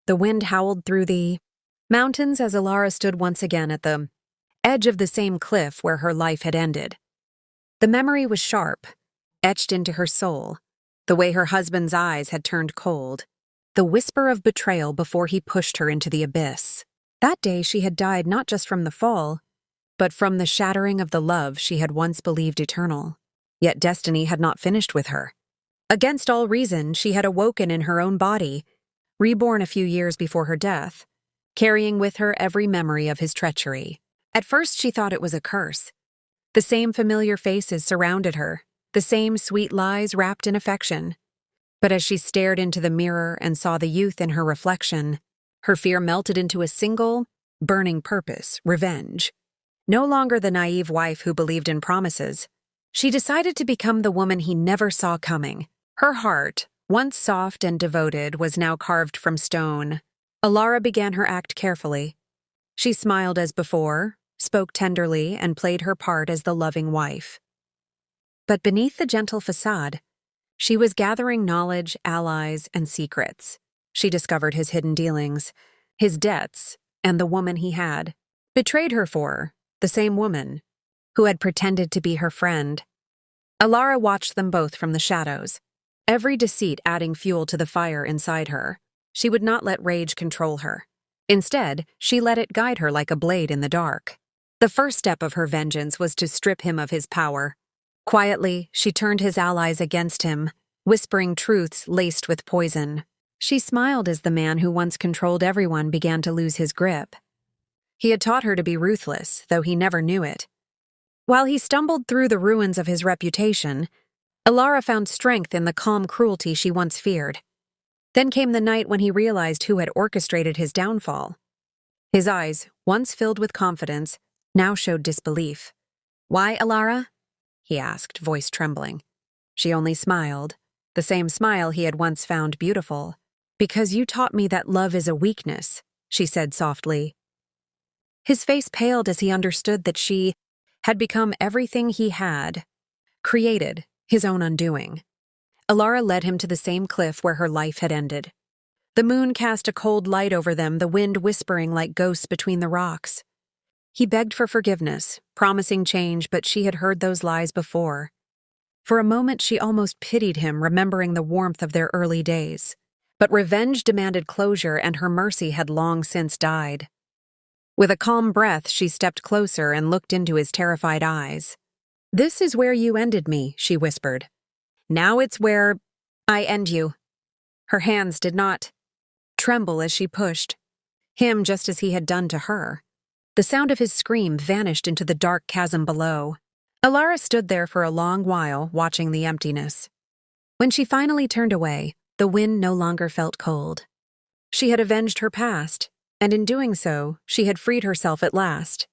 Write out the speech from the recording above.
The wind howled through the mountains as Alara stood once again at the edge of the same cliff where her life had ended. The memory was sharp, etched into her soul, the way her husband's eyes had turned cold, the whisper of betrayal before he pushed her into the abyss. That day she had died not just from the fall, but from the shattering of the love she had once believed eternal. Yet destiny had not finished with her. Against all reason, she had awoken in her own body, reborn a few years before her death, carrying with her every memory of his treachery. At first she thought it was a curse. The same familiar faces surrounded her, the same sweet lies wrapped in affection. But as she stared into the mirror and saw the youth in her reflection, her fear melted into a single, burning purpose: revenge. No longer the naive wife who believed in promises, she decided to become the woman he never saw coming. Her heart, once soft and devoted, was now carved from stone. Alara began her act carefully. She smiled as before, spoke tenderly, and played her part as the loving wife. But beneath the gentle facade, she was gathering knowledge, allies, and secrets. She discovered his hidden dealings, his debts, and the woman he had betrayed her for, the same woman who had pretended to be her friend. Alara watched them both from the shadows, every deceit adding fuel to the fire inside her. She would not let rage control her. Instead, she let it guide her like a blade in the dark. The first step of her vengeance was to strip him of his power. Quietly, she turned his allies against him, whispering truths laced with poison. She smiled as the man who once controlled everyone began to lose his grip. He had taught her to be ruthless, though he never knew it. While he stumbled through the ruins of his reputation, Alara found strength in the calm cruelty she once feared. Then came the night when he realized who had orchestrated his downfall. His eyes, once filled with confidence, now showed disbelief. "Why, Alara?" he asked, voice trembling. She only smiled, the same smile he had once found beautiful. "Because you taught me that love is a weakness," she said softly. His face paled as he understood that she had become everything he had created, his own undoing. Alara led him to the same cliff where her life had ended. The moon cast a cold light over them, the wind whispering like ghosts between the rocks. He begged for forgiveness, promising change, but she had heard those lies before. For a moment she almost pitied him, remembering the warmth of their early days. But revenge demanded closure, and her mercy had long since died. With a calm breath, she stepped closer and looked into his terrified eyes. "This is where you ended me," she whispered. "Now it's where I end you." Her hands did not tremble as she pushed him just as he had done to her. The sound of his scream vanished into the dark chasm below. Alara stood there for a long while, watching the emptiness. When she finally turned away, the wind no longer felt cold. She had avenged her past, and in doing so, she had freed herself at last.